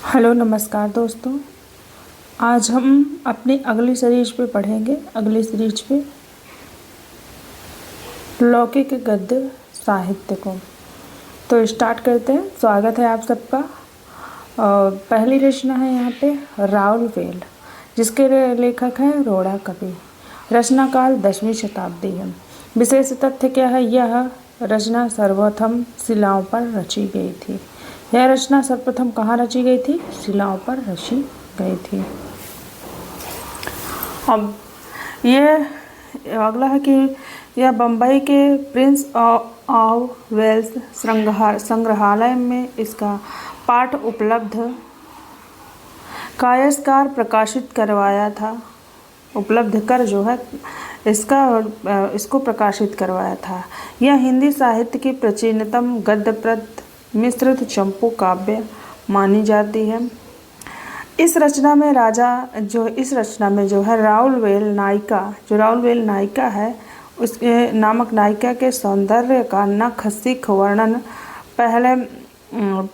Hello नमस्कार दोस्तों। आज हम अपनी अगली सीरीज पे पढ़ेंगे। अगली सीरीज पे लौकिक गद्य साहित्य को। तो स्टार्ट करते हैं। स्वागत है आप सबका। पहली रचना है यहाँ पे राउलवेल, जिसके लेखक हैं रोड़ा कवि। रचना काल 10वीं शताब्दी है। विशेष तथ्य क्या है? यह रचना सर्वप्रथम शिलाओं पर रची गई थी। यह रचना सर्वप्रथम कहाँ रची गई थी? शिलाओं पर रची गई थी। अब ये अगला है कि यह बम्बई के प्रिंस ऑफ वेल्स संग्रहालय में इसका पाठ उपलब्ध कायस्कार प्रकाशित करवाया था। उपलब्ध कर जो है इसको प्रकाशित करवाया था। यह हिंदी साहित्य की प्राचीनतम गद्यप्रद मिश्रित चंपू काव्य मानी जाती है। इस रचना में जो है राउलवेल नायिका है, उसके नामक नायिका के सौंदर्य का नखशिख वर्णन पहले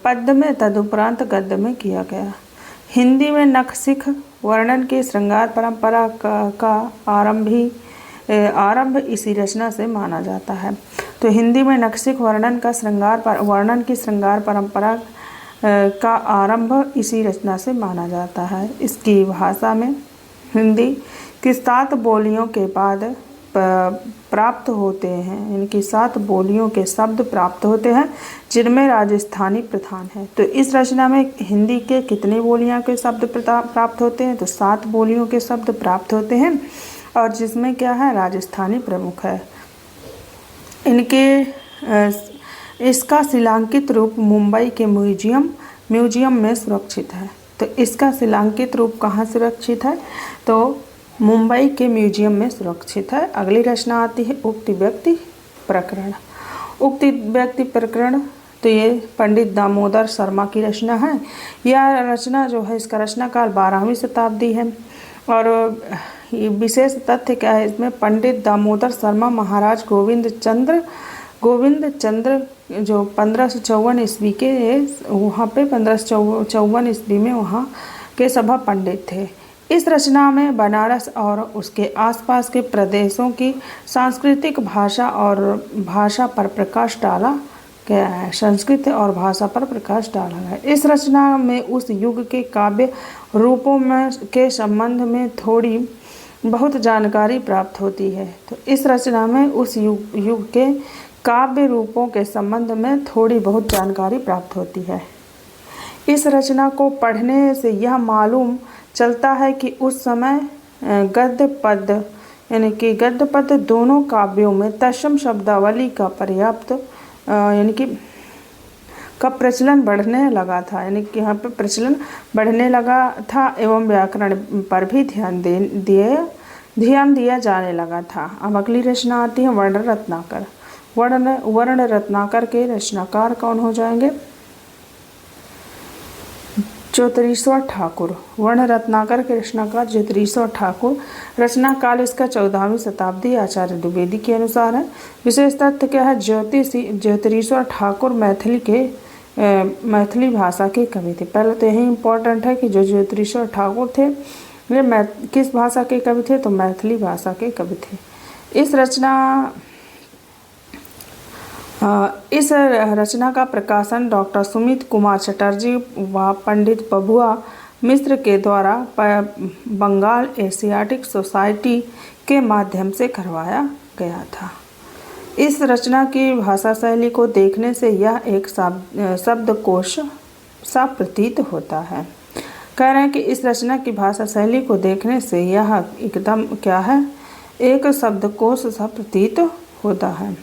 पद्य में तदुपरांत गद्य में किया गया। हिंदी में नखशिख वर्णन की श्रृंगार परंपरा का आरंभ इसी रचना से माना जाता है। तो हिंदी में नखशिख वर्णन की श्रृंगार परंपरा का आरंभ इसी रचना से माना जाता है। इसकी भाषा में हिंदी की 7 बोलियों के बाद प्राप्त होते हैं। इनकी 7 बोलियों के शब्द प्राप्त होते हैं, जिनमें राजस्थानी प्रधान है। तो इस रचना में हिंदी के कितनी बोलियां के शब्द प्राप्त होते हैं? तो 7 बोलियों के शब्द प्राप्त होते हैं, और जिसमें क्या है? राजस्थानी प्रमुख है। इसका शिलांकित रूप मुंबई के म्यूजियम में सुरक्षित है। तो इसका शिलांकित रूप कहाँ सुरक्षित है? तो मुंबई के म्यूजियम में सुरक्षित है। अगली रचना आती है उक्ति व्यक्ति प्रकरण। उक्ति व्यक्ति प्रकरण, तो ये पंडित दामोदर शर्मा की रचना है। यह रचना जो है, इसका रचना काल 12वीं शताब्दी है। और विशेष तथ्य क्या है इसमें? पंडित दामोदर शर्मा महाराज गोविंद चंद्र जो 1554 ईस्वी के वहाँ पे 1554 ईस्वी में वहाँ के सभा पंडित थे। इस रचना में बनारस और उसके आसपास के प्रदेशों की सांस्कृतिक भाषा पर प्रकाश डाला गया है। संस्कृत और भाषा पर प्रकाश डाला गया है। इस रचना में उस युग के काव्य रूपों के संबंध में थोड़ी बहुत जानकारी प्राप्त होती है। तो इस रचना में उस युग के काव्य रूपों के संबंध में थोड़ी बहुत जानकारी प्राप्त होती है। इस रचना को पढ़ने से यह मालूम चलता है कि उस समय गद्य पद्य दोनों काव्यों में तत्सम शब्दावली का प्रचलन बढ़ने लगा था। यानी कि यहाँ पे प्रचलन बढ़ने लगा था एवं व्याकरण पर भी ध्यान दिया जाने लगा था। अब अगली रचना आती है वर्ण रत्नाकर। वर्ण रत्नाकर के रचनाकार कौन हो जाएंगे? ज्योतिरीश्वर ठाकुर। वर्ण रत्नाकर के रचनाकार ज्योतिरीश्वर ठाकुर। रचना काल इसका 14वीं शताब्दी आचार्य द्विवेदी के अनुसार है। विशेष तथ्य क्या है? ज्योतिरीश्वर ठाकुर मैथिली भाषा के कवि थे। पहले तो यही इम्पोर्टेंट है कि जो ज्योतिरीश्वर ठाकुर थे वे किस भाषा के कवि थे? तो मैथिली भाषा के कवि थे। इस रचना का प्रकाशन डॉक्टर सुमित कुमार चटर्जी व पंडित बभुआ मिश्र के द्वारा बंगाल एशियाटिक सोसाइटी के माध्यम से करवाया गया था। इस रचना की भाषा शैली को देखने से यह एक शब्दकोश सा प्रतीत होता है। कह रहे हैं कि इस रचना की भाषा शैली को देखने से यह एकदम क्या है? एक शब्दकोश सा प्रतीत होता है।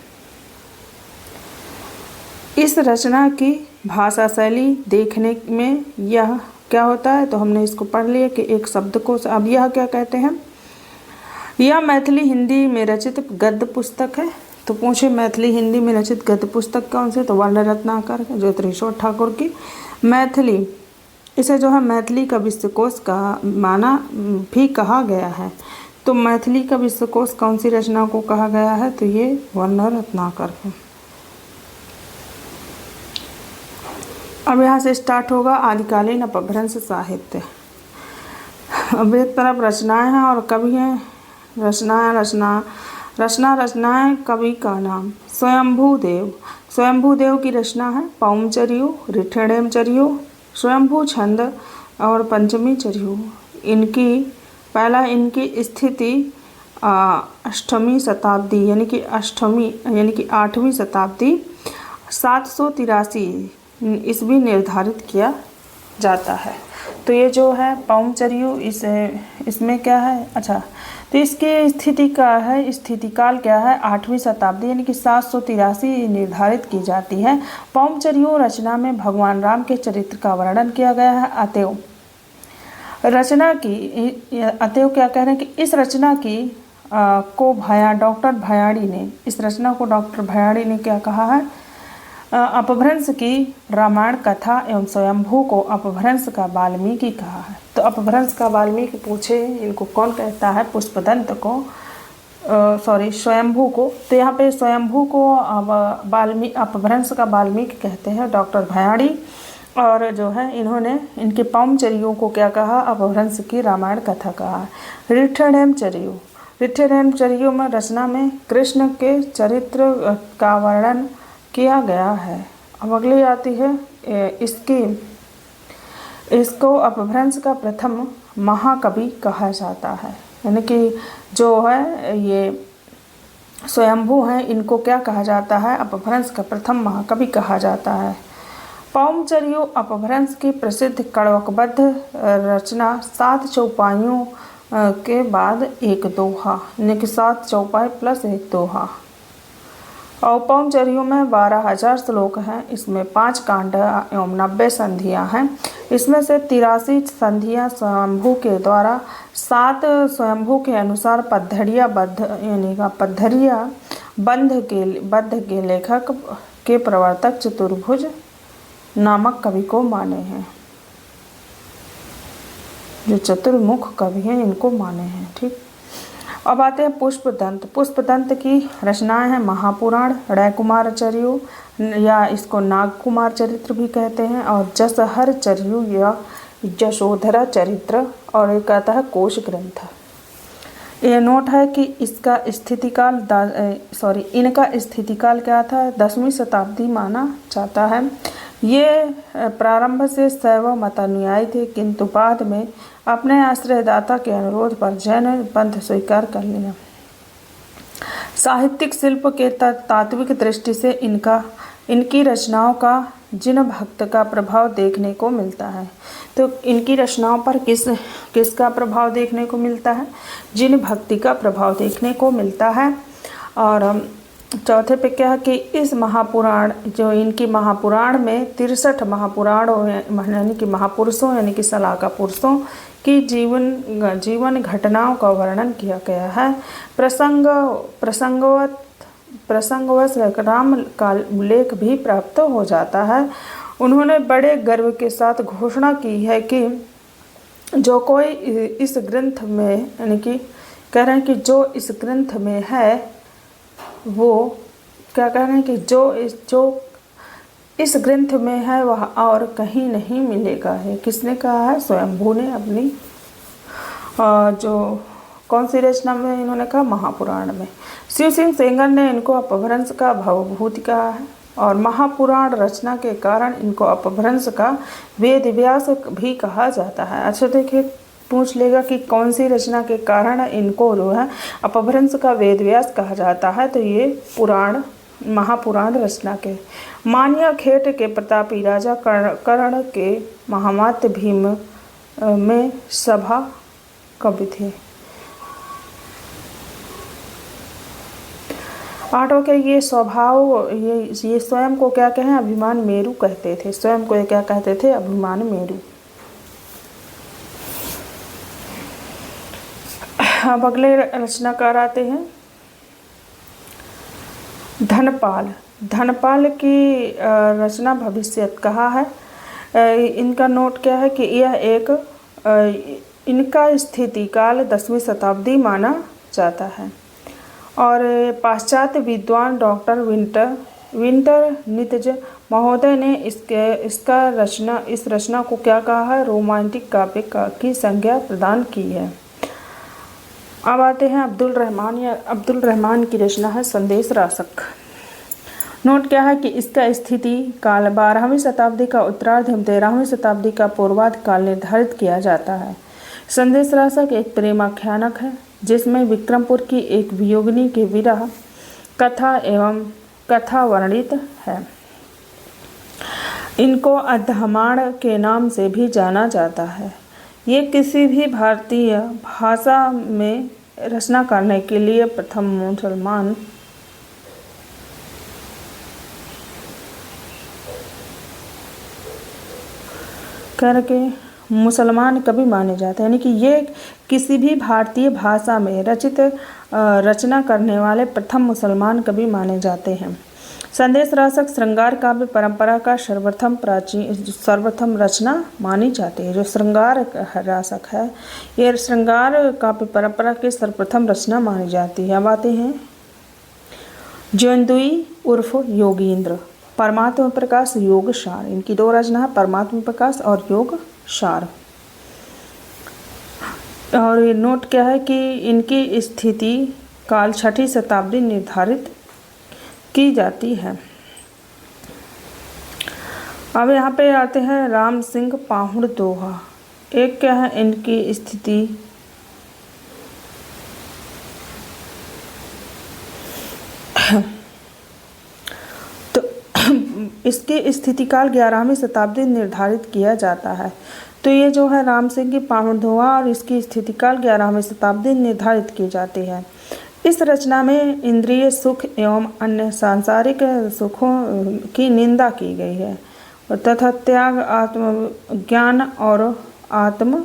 इस रचना की भाषा शैली देखने में यह क्या होता है? तो हमने इसको पढ़ लिया कि एक शब्दकोश। अब यह क्या कहते हैं? यह मैथिली हिंदी में रचित गद्य पुस्तक है। तो पूछे मैथिली हिंदी में रचित गद्य पुस्तक कौन से? तो वर्ण रत्नाकर ज्योतिरीश्वर ठाकुर की। मैथिली, इसे जो है मैथिली का विश्वकोश का माना भी कहा गया है। तो मैथिली का विश्वकोश कौन सी रचना को कहा गया है? तो ये वर्ण रत्नाकर को। अब यहाँ से स्टार्ट होगा आदिकालीन अपभ्रंश साहित्य। अब एक तरफ रचनाएं हैं और कवि हैं। रचनाएं कवि का नाम स्वयंभू देव। स्वयंभू देव की रचना है पौमचर्यु, रिठिणेमचर्यु, स्वयंभू छंद और पंचमी चर्यु। इनकी स्थिति अष्टमी शताब्दी यानी कि 8वीं शताब्दी 783 ईस्वी निर्धारित किया जाता है। तो ये जो है पौमचर्यु इसमें क्या है, अच्छा तो इसके स्थितिकाल क्या है 8वीं शताब्दी यानी कि 783 निर्धारित की जाती है। पौमचर्यु रचना में भगवान राम के चरित्र का वर्णन किया गया है। अतएव क्या कह रहे हैं कि इस रचना की डॉक्टर भयाड़ी ने क्या कहा है, अपभ्रंश की रामायण कथा एवं स्वयंभू को अपभ्रंश का वाल्मीकि कहा है। तो अपभ्रंश का वाल्मीकि पूछे इनको कौन कहता है, पुष्पदंत को, स्वयंभू को। तो यहाँ पे स्वयंभू को अपभ्रंश का वाल्मीकि कहते हैं डॉक्टर भयाड़ी। और जो है इन्होंने इनके पौमचर्यों को क्या कहा, अपभ्रंश की रामायण कथा कहा। रिठिणेमचर्यु में रचना में कृष्ण के चरित्र का वर्णन किया गया है। अब अगली आती है इसको अपभ्रंश का प्रथम महाकवि कहा जाता है। यानी कि जो है ये स्वयंभू हैं इनको क्या कहा जाता है, अपभ्रंश का प्रथम महाकवि कहा जाता है। पौमचर्यु अपभ्रंश की प्रसिद्ध कड़वकबद्ध रचना 7 चौपाइयों के बाद एक दोहा यानी कि 7 चौपाई प्लस एक दोहा। और पौमचर्यु में 12,000 श्लोक हैं। इसमें 5 कांड एवं 90 संधियाँ हैं। इसमें से 83 संधियाँ स्वयंभू के द्वारा, 7 स्वयंभू के अनुसार पद्धरिया बंध के लेखक के प्रवर्तक चतुर्भुज नामक कवि को माने हैं। जो चतुर्मुख कवि हैं इनको माने हैं। ठीक, अब आते हैं पुष्पदंत। पुष्पदंत की रचनाएं हैं महापुराण, रयकुमार चर्यु या इसको नागकुमार चरित्र भी कहते हैं, और जसहर चर्यु या यशोधरा चरित्र, और एक आता है कोश ग्रंथ। ये नोट है कि इनका स्थितिकाल क्या था, 10वीं शताब्दी माना जाता है। ये प्रारंभ से शैव मतानुयायी थे, किंतु बाद में अपने आश्रयदाता के अनुरोध पर जैन पंथ स्वीकार कर लिया। साहित्यिक शिल्प के तात्विक दृष्टि से इनकी रचनाओं का जिन भक्त का प्रभाव देखने को मिलता है। तो इनकी रचनाओं पर किसका प्रभाव देखने को मिलता है, जिन भक्ति का प्रभाव देखने को मिलता है। और चौथे पे क्या है कि इस महापुराण जो इनकी महापुराण में 63 महापुराण यानी कि महापुरुषों यानी कि सलाका पुरुषों की जीवन घटनाओं का वर्णन किया गया है। प्रसंगवश राम का उल्लेख भी प्राप्त हो जाता है। उन्होंने बड़े गर्व के साथ घोषणा की है कि जो कोई इस ग्रंथ में यानी कि कह रहे हैं कि जो इस ग्रंथ में है वो क्या कह रहे हैं कि जो इस ग्रंथ में है वह और कहीं नहीं मिलेगा है। किसने कहा है, स्वयंभू ने अपनी जो कौन सी रचना में इन्होंने कहा, महापुराण में। शिव सिंह सेंगर ने इनको अपभ्रंश का भवभूति कहा है, और महापुराण रचना के कारण इनको अपभ्रंश का वेद व्यास भी कहा जाता है। अच्छा देखिए, पूछ लेगा कि कौन सी रचना के कारण इनको जो है अपभ्रंश का वेद व्यास कहा जाता है, तो ये महापुराण रचना के। मानिया खेट के प्रतापी राजा कर्ण के महामात्य भीम में सभा कवि थे। 8वां के ये स्वभाव ये स्वयं को क्या कहें, अभिमान मेरु कहते थे। स्वयं को ये क्या कहते थे, अभिमान मेरु। अब अगले रचनाकार आते हैं धनपाल की रचना भविष्यत कहा है। इनका नोट क्या है कि यह इनका स्थिति काल 10वीं शताब्दी माना जाता है। और पाश्चात्य विद्वान डॉक्टर विंटर नितज महोदय ने इस रचना को क्या कहा है? रोमांटिक काव्य की संज्ञा प्रदान की है। अब आते हैं अब्दुल रहमान की रचना है संदेश रासक। नोट क्या है कि इसका स्थिति काल 12वीं शताब्दी का उत्तरार्ध एवं 13वीं शताब्दी का पूर्वार्ध काल निर्धारित किया जाता है। संदेश रासक एक प्रेमाख्यानक है जिसमें विक्रमपुर की एक वियोगिनी की विरह कथा वर्णित है। इनको अधमाण के नाम से भी जाना जाता है। ये किसी भी भारतीय भाषा में रचना करने के लिए प्रथम मुसलमान कवि माने जाते हैं, यानी कि ये किसी भी भारतीय भाषा में रचना करने वाले प्रथम मुसलमान कवि माने जाते हैं। संदेश रासक श्रृंगार काव्य परंपरा का सर्वप्रथम रचना मानी जाती है। जो श्रृंगार रासक है ये श्रृंगार काव्य परंपरा की सर्वप्रथम रचना मानी जाती है। अब आते हैं जयंदुई उर्फ योगींद्र, परमात्मा प्रकाश, योग सार। इनकी दो रचना है, परमात्मा प्रकाश और योग सार। और ये नोट क्या है कि इनकी स्थिति काल 6वीं शताब्दी निर्धारित की जाती है। अब यहाँ पे आते हैं राम सिंह पाहुड़ दोहा। एक क्या है इनकी स्थिति तो इसकी स्थिति काल 11वीं शताब्दी निर्धारित किया जाता है। तो ये जो है राम सिंह की पाहुड़ दोहा और इसकी स्थिति काल 11वीं शताब्दी निर्धारित की जाती है। इस रचना में इंद्रिय सुख एवं अन्य सांसारिक सुखों की निंदा की गई है तथा त्याग, आत्मज्ञान और आत्म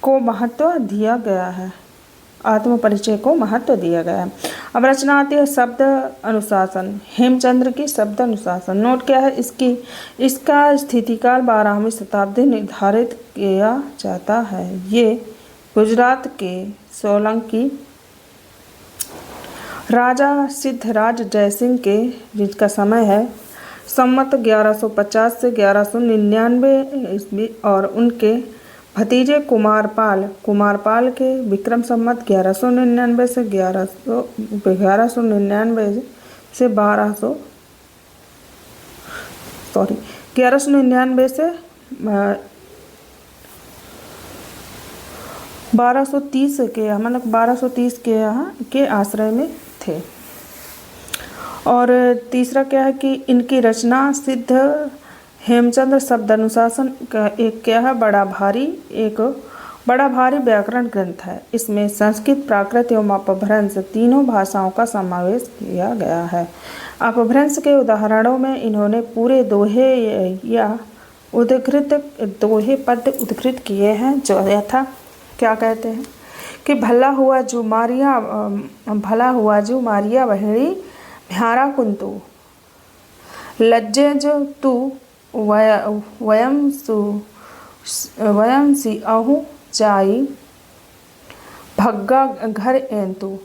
को महत्व दिया गया है, आत्म परिचय को महत्व दिया गया है। अब रचना आती है शब्द अनुशासन। हेमचंद्र की शब्द अनुशासन। नोट क्या है इसका स्थितिकाल 12वीं शताब्दी निर्धारित किया जाता है। ये गुजरात के सोलंकी राजा सिद्धराज जयसिंह के जिसका समय है संवत 1150 से 1199 ईस्वी और उनके भतीजे कुमारपाल के विक्रम संवत 1199 से 1199 से 1230 के मतलब 1230 के यहाँ के आश्रय में थे। और तीसरा क्या है कि इनकी रचना सिद्ध हेमचंद्र शब्द अनुशासन का एक क्या है बड़ा भारी व्याकरण ग्रंथ है। इसमें संस्कृत, प्राकृत एवं अपभ्रंश तीनों भाषाओं का समावेश किया गया है। अपभ्रंश के उदाहरणों में इन्होंने पूरे दोहे या दोहे पद उद्धृत किए हैं। जो यथा क्या कहते हैं कि भला हुआ जो मारिया बहिणी भ्यारा कुंतु लज्जे जो तू वयम सी आहू जाई भग्गा घर एंतु।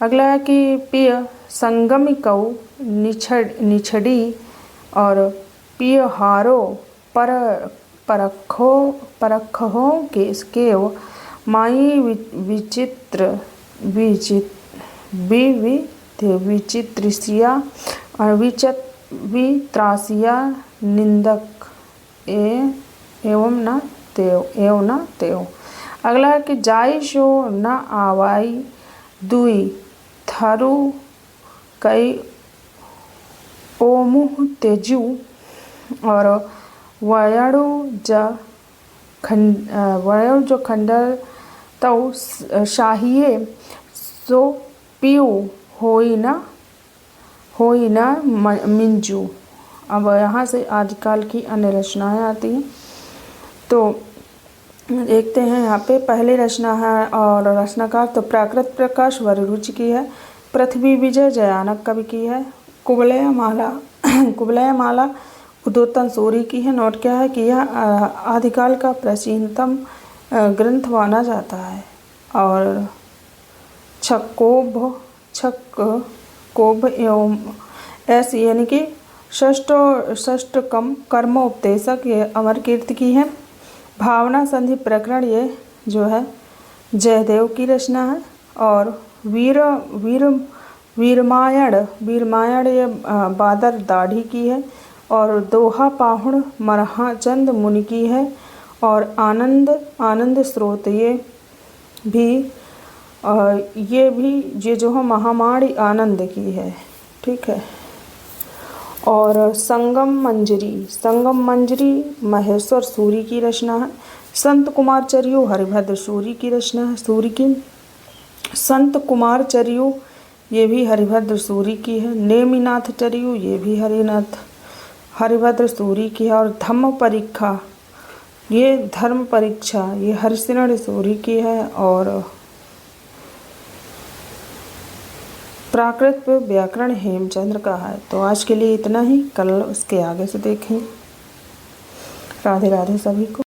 अगला है कि पिय संगमी कऊ निछड़ी और पिय हारो परखो के स्केव माई विचित्रिसिया और वित्रासिया निंदक एवं न तेव। अगला है कि जाई शो न आवाई दुई थारू कई ओमुह तेजू और वयड़ो जो खंडर तौ शाहिए सो पियू होई ना मिंजू। अब यहाँ से आदिकाल की अन्य रचनाएं आती हैं। तो देखते हैं यहाँ पे पहली रचना है और रचनाकार तो प्राकृत प्रकाश वररुचि की है। पृथ्वी विजय जयानक कवि की है। कुवलय माला उद्योतन सूरी की है। नोट क्या है कि यह आदिकाल का प्राचीनतम ग्रंथ माना जाता है। और छक कोभ एवं एस यानी कि षष्टकम कर्मोपदेशक ये अमरकीर्ति की है। भावना संधि प्रकरण ये जो है जयदेव की रचना है। और वीरमायण ये बादर दाढ़ी की है। और दोहा पाहुण मरहाचंद मुनि की है। और आनंद स्रोत ये जो है महामाणी आनंद की है। ठीक है। और संगम मंजरी महेश्वर सूरी की रचना है। संत कुमार चरियो हरिभद्र सूरी की रचना है। सूरी की संत कुमार चरियो ये भी हरिभद्र सूरी की है। नेमिनाथ चरियो ये भी हरिभद्र सूरी की है। और धर्म परीक्षा ये हरिशरण सूरी की है। और प्राकृत व्याकरण हेमचंद्र का है। तो आज के लिए इतना ही, कल उसके आगे से देखें। राधे राधे सभी को।